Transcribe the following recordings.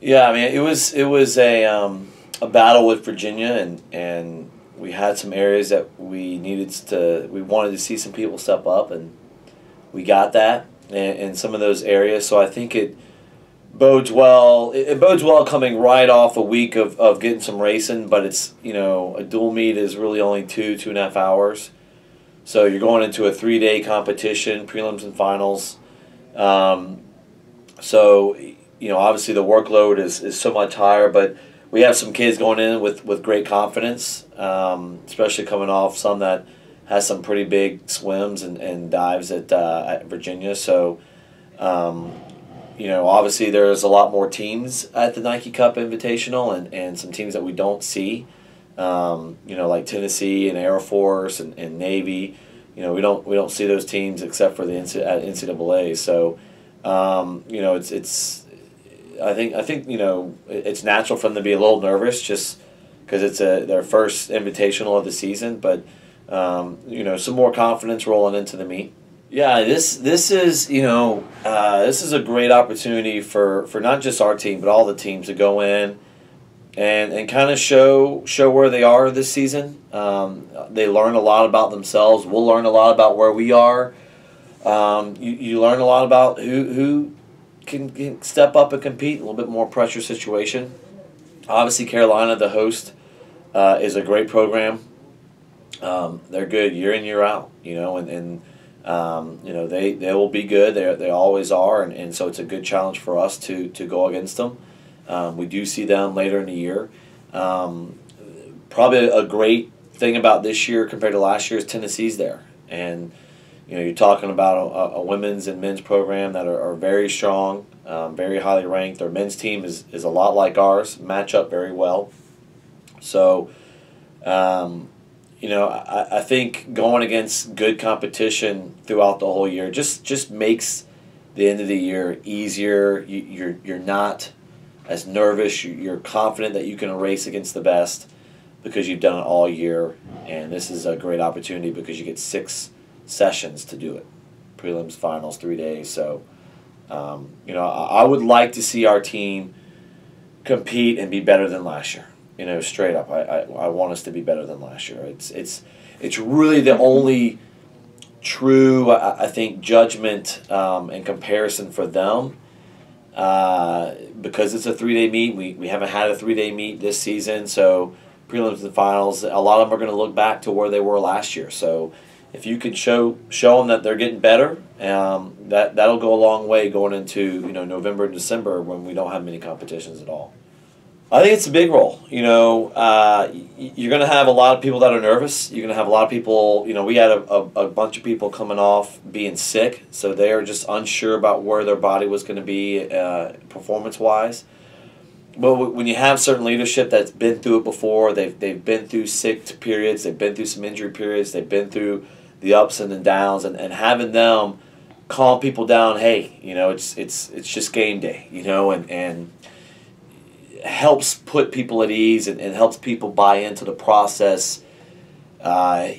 Yeah, I mean it was a battle with Virginia, and we had some areas that we wanted to see some people step up, and we got that in some of those areas. So I think it bodes well. It bodes well coming right off a week of getting some racing, but it's a dual meet is really only 2.5 hours, so you're going into a 3-day competition, prelims and finals. So obviously the workload is so much higher, but we have some kids going in with great confidence, especially coming off some that has some pretty big swims and dives at Virginia. So, obviously there's a lot more teams at the Nike Cup Invitational and some teams that we don't see, like Tennessee and Air Force and Navy. We don't see those teams except for at NCAA. So, I think it's natural for them to be a little nervous just because it's their first invitational of the season, but some more confidence rolling into the meet. Yeah, this is this is a great opportunity for not just our team but all the teams to go in and kind of show where they are this season. They learn a lot about themselves. We'll learn a lot about where we are. You learn a lot about who can step up and compete. A little bit more pressure situation. Obviously, Carolina, the host, is a great program. They're good year in, year out. They will be good. They always are, and so it's a good challenge for us to go against them. We do see them later in the year. Probably a great thing about this year compared to last year is Tennessee's there, and you're talking about a women's and men's program that are very strong, very highly ranked. Their men's team is a lot like ours, match up very well. So, I think going against good competition throughout the whole year just makes the end of the year easier. You're not as nervous. You're confident that you can race against the best because you've done it all year, and this is a great opportunity because you get 6 sessions to do it, prelims, finals, 3 days. So, I would like to see our team compete and be better than last year. Straight up, I want us to be better than last year. It's really the only true, I think, judgment and comparison for them because it's a 3-day meet. We haven't had a 3-day meet this season, so prelims and finals, a lot of them are going to look back to where they were last year. So if you can show them that they're getting better, that'll go a long way going into November and December when we don't have many competitions at all. I think it's a big role. You're going to have a lot of people that are nervous. You're going to have a lot of people. We had a bunch of people coming off being sick, so they are just unsure about where their body was going to be performance-wise. But when you have certain leadership that's been through it before, they've been through sick periods, they've been through some injury periods, they've been through the ups and the downs, and having them calm people down. Hey, it's just game day, and helps put people at ease and helps people buy into the process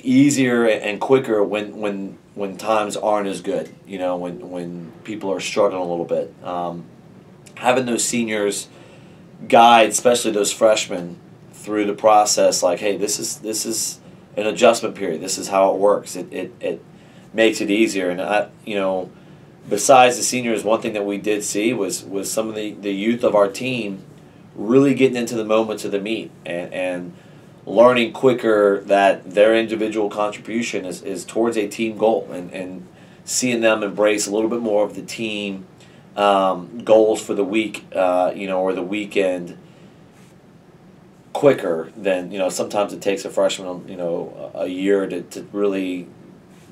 easier and quicker when times aren't as good. When people are struggling a little bit, having those seniors guide, especially those freshmen, through the process. Like, hey, this is an adjustment period. This is how it works. It makes it easier. And besides the seniors, one thing that we did see was some of the youth of our team really getting into the moments of the meet and learning quicker that their individual contribution is towards a team goal and seeing them embrace a little bit more of the team goals for the week, or the weekend quicker than, sometimes it takes a freshman, a year to really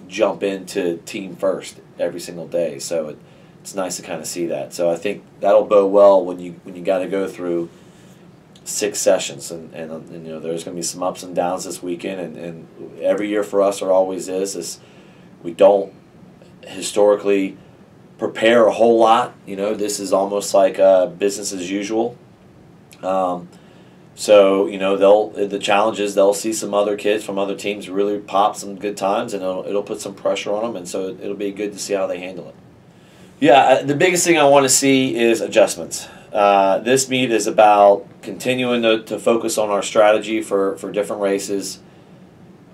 jump into team first every single day. So it's nice to kind of see that. So I think that'll bode well when you got to go through 6 sessions, and there's going to be some ups and downs this weekend, and every year for us, or always is we don't historically prepare a whole lot. This is almost like business as usual. So the challenge is they'll see some other kids from other teams really pop some good times, and it'll put some pressure on them, and so it'll be good to see how they handle it. Yeah, the biggest thing I want to see is adjustments. This meet is about continuing to focus on our strategy for different races,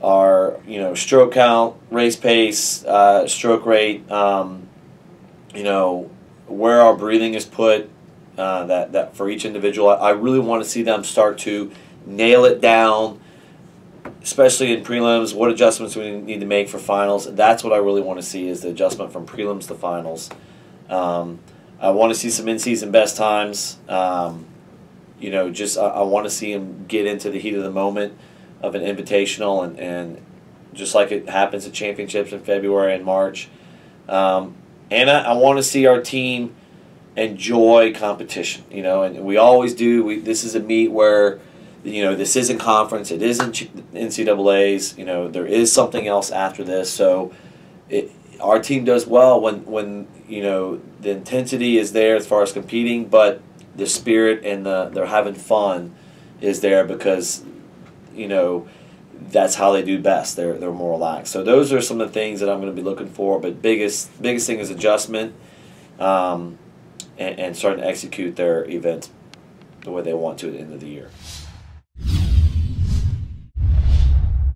our stroke count, race pace, stroke rate, where our breathing is put, that for each individual. I really want to see them start to nail it down, especially in prelims, what adjustments we need to make for finals. That's what I really want to see, is the adjustment from prelims to finals. I want to see some in-season best times. I want to see them get into the heat of the moment of an invitational, and just like it happens at championships in February and March. And I want to see our team enjoy competition, and we always do. This is a meet where, this isn't conference, it isn't NCAA's, there is something else after this. So our team does well when the intensity is there as far as competing, but the spirit and they're having fun is there, because that's how they do best. They're more relaxed. So those are some of the things that I'm going to be looking for. But biggest thing is adjustment, and starting to execute their events the way they want to at the end of the year.